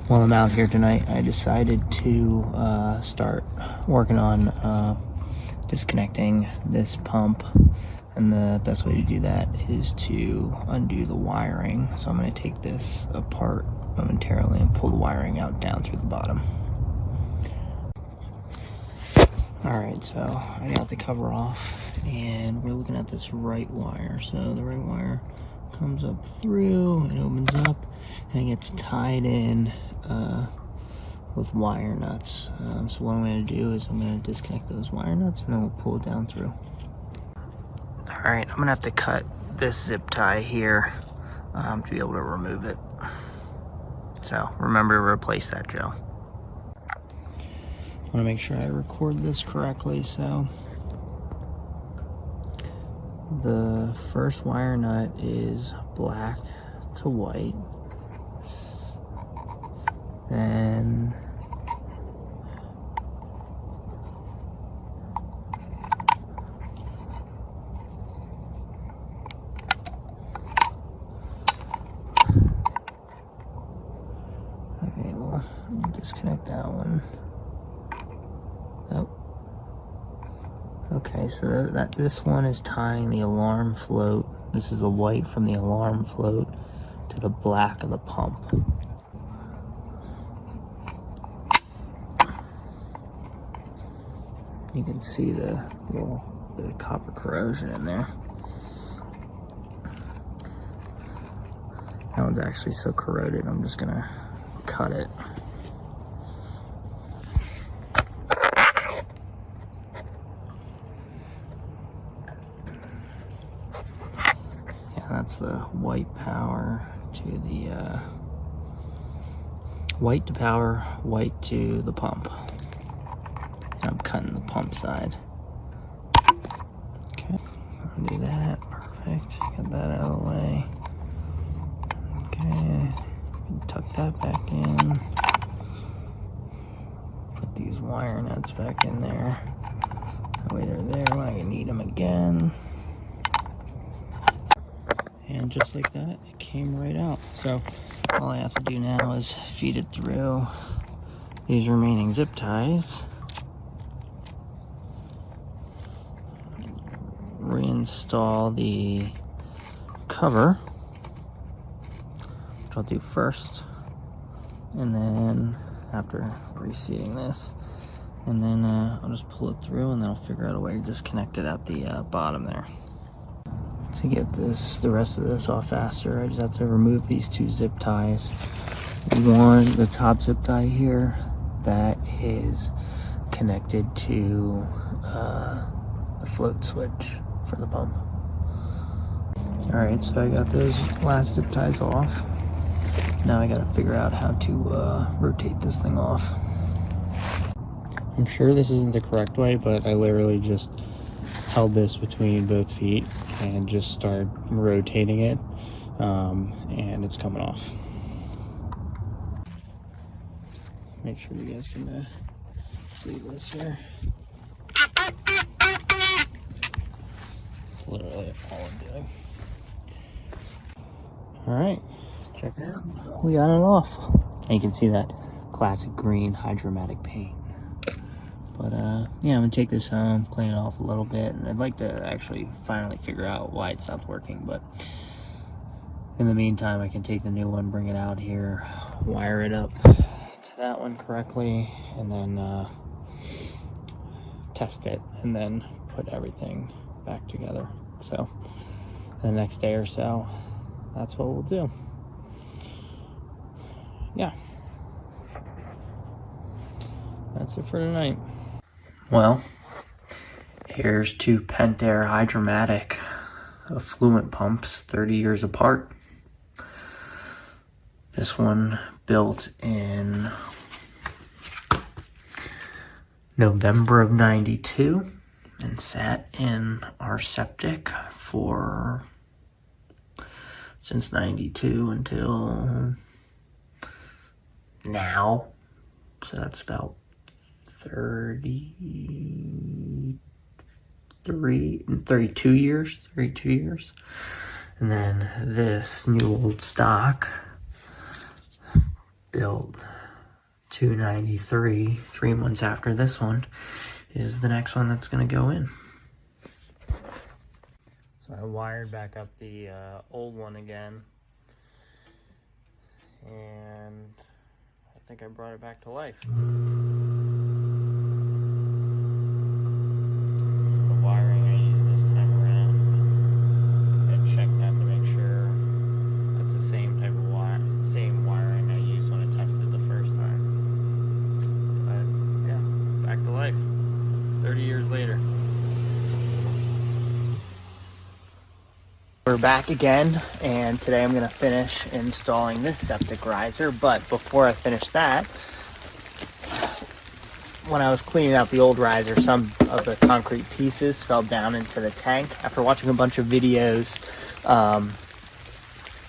While I'm out here tonight, I decided to start working on disconnecting this pump, and the best way to do that is to undo the wiring. So I'm going to take this apart momentarily and pull the wiring out down through the bottom. Alright, so I got the cover off, and we're looking at this right wire. So the right wire comes up through, it opens up, and it gets tied in with wire nuts. So what I'm going to do is I'm going to disconnect those wire nuts, and then we'll pull it down through. Alright, I'm going to have to cut this zip tie here to be able to remove it. So remember to replace that, Joe. I want to make sure I record this correctly. So the first wire nut is black to white. Then okay, well, disconnect that one. Oh. Okay, so this one is tying the alarm float. This is the white from the alarm float to the black of the pump. You can see the little bit of copper corrosion in there. That one's actually so corroded, I'm just gonna cut it. That's the white power to the white to power, white to the pump. And I'm cutting the pump side. Okay, I'll do that. Perfect. Get that out of the way. Okay, tuck that back in. Put these wire nuts back in there. That way they're there when I need them again. And just like that, it came right out. So all I have to do now is feed it through these remaining zip ties, reinstall the cover, which I'll do first, and then after reseating this, and then I'll just pull it through, and then I'll figure out a way to disconnect it at the bottom there. To get the rest of this off faster, I just have to remove these two zip ties. One, the top zip tie here, that is connected to the float switch for the pump. Alright, so I got those last zip ties off. Now I gotta figure out how to rotate this thing off. I'm sure this isn't the correct way, but I literally just held this between both feet and just start rotating it, and it's coming off. Make sure you guys can see this here. Literally all I'm doing. Alright, check it out. We got it off. And you can see that classic green hydromatic paint. But yeah, I'm gonna take this home, clean it off a little bit, and I'd like to actually finally figure out why it stopped working. But in the meantime, I can take the new one, bring it out here, wire it up to that one correctly, and then test it, and then put everything back together. So the next day or so, that's what we'll do. Yeah, that's it for tonight. Well, here's two Pentair Hydromatic Effluent pumps, 30 years apart. This one built in November of '92 and sat in our septic for since '92 until now. So that's about 32 years. And then this new old stock built 293, 3 months after this one, is the next one that's going to go in. So I wired back up the old one again, and I think I brought it back to life. This is the wiring I use this time around. I checked that to make sure that's the same type of same wiring I used when I tested the first time. But yeah, it's back to life 30 years later. We're back again, and today I'm going to finish installing this septic riser. But before I finish that, when I was cleaning out the old riser, some of the concrete pieces fell down into the tank. After watching a bunch of videos,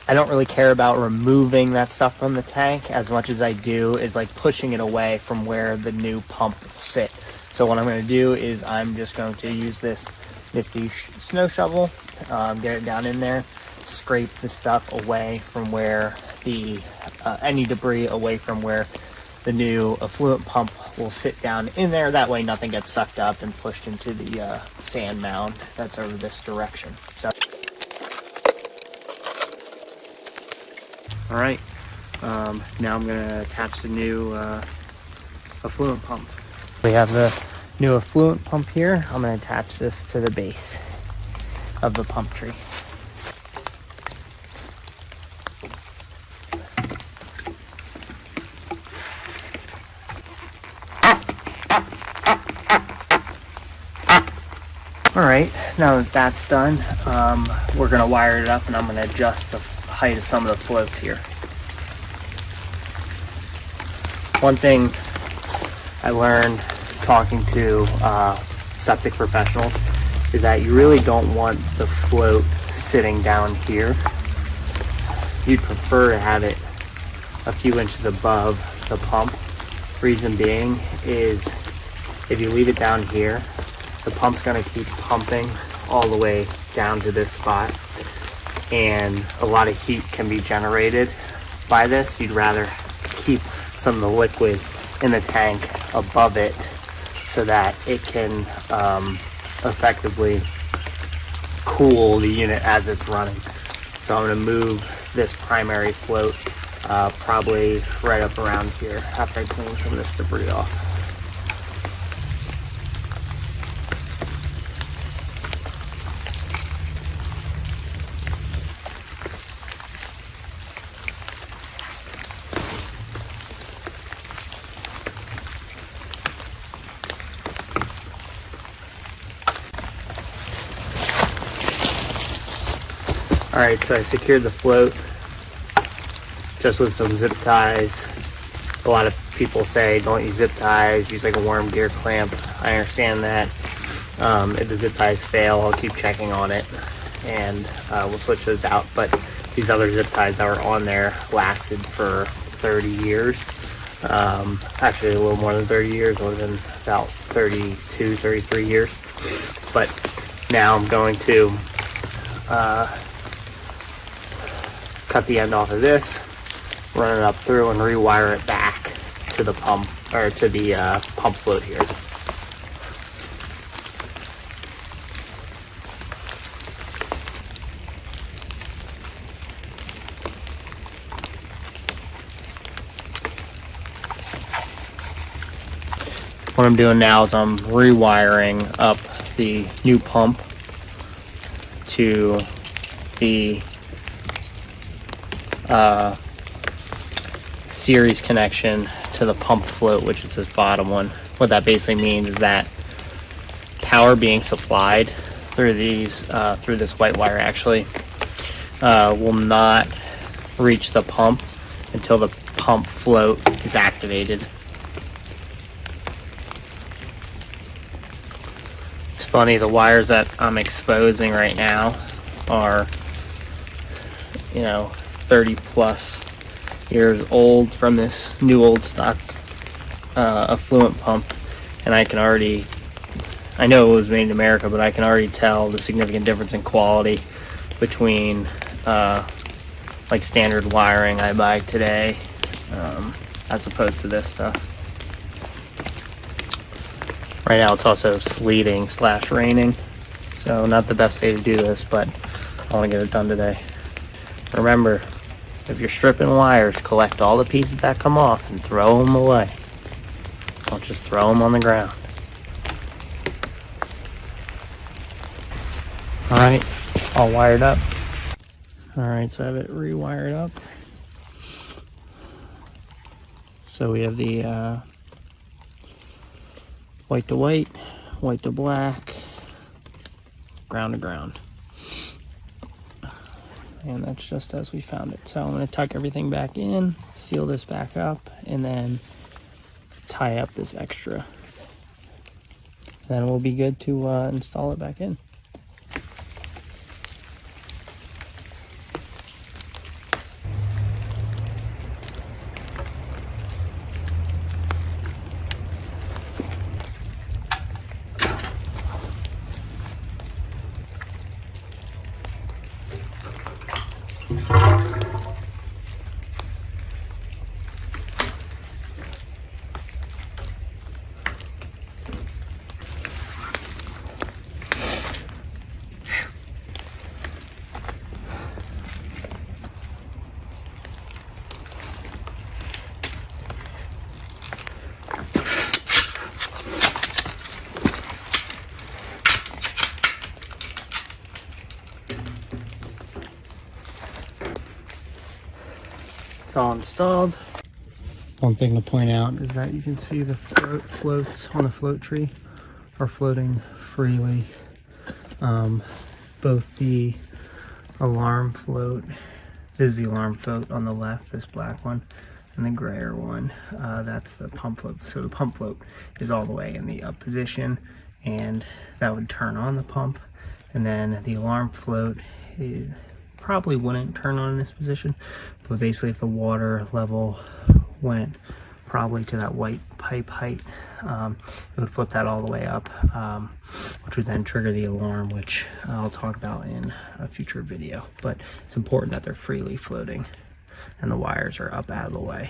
I don't really care about removing that stuff from the tank as much as I do is like pushing it away from where the new pump will sit. So what I'm going to do is I'm just going to use this nifty snow shovel, get it down in there, scrape the stuff away from where the any debris away from where the new effluent pump will sit down in there. That way nothing gets sucked up and pushed into the sand mound that's over this direction. So all right, now I'm gonna attach the new effluent pump. We have the new effluent pump here. I'm going to attach this to the base of the pump tree. Alright, now that that's done, we're going to wire it up and I'm going to adjust the height of some of the floats here. One thing I learned talking to septic professionals is that you really don't want the float sitting down here. You'd prefer to have it a few inches above the pump. Reason being is if you leave it down here, the pump's going to keep pumping all the way down to this spot, and a lot of heat can be generated by this. You'd rather keep some of the liquid in the tank above it so that it can effectively cool the unit as it's running. So I'm going to move this primary float probably right up around here after I clean some of this debris off. Alright, so I secured the float just with some zip ties. A lot of people say don't use zip ties, use like a worm gear clamp. I understand that. If the zip ties fail, I'll keep checking on it and we'll switch those out. But these other zip ties that were on there lasted for 30 years. Actually a little more than 30 years, more than about 32, 33 years. But now I'm going to cut the end off of this, run it up through, and rewire it back to the pump, or to the pump float here. What I'm doing now is I'm rewiring up the new pump to the series connection to the pump float, which is this bottom one. What that basically means is that power being supplied through these through this white wire actually will not reach the pump until the pump float is activated. It's funny, the wires that I'm exposing right now are, 30 plus years old from this new old stock effluent pump, and I know it was made in America, but I can already tell the significant difference in quality between like standard wiring I buy today as opposed to this stuff. Right now it's also sleeting / raining, so not the best day to do this, but I want to get it done today. Remember, if you're stripping wires, collect all the pieces that come off and throw them away. Don't just throw them on the ground. Alright, all wired up. Alright, so I have it rewired up. So we have the white to white, white to black, ground to ground. And that's just as we found it. So I'm going to tuck everything back in, seal this back up, and then tie up this extra. Then we'll be good to install it back in. It's all installed. One thing to point out is that you can see the floats on the float tree are floating freely. Both the alarm float, this is the alarm float on the left, this black one, and the grayer one, that's the pump float. So the pump float is all the way in the up position, and that would turn on the pump. And then the alarm float is probably wouldn't turn on in this position, but basically if the water level went probably to that white pipe height, it would flip that all the way up, which would then trigger the alarm, which I'll talk about in a future video. But it's important that they're freely floating and the wires are up out of the way.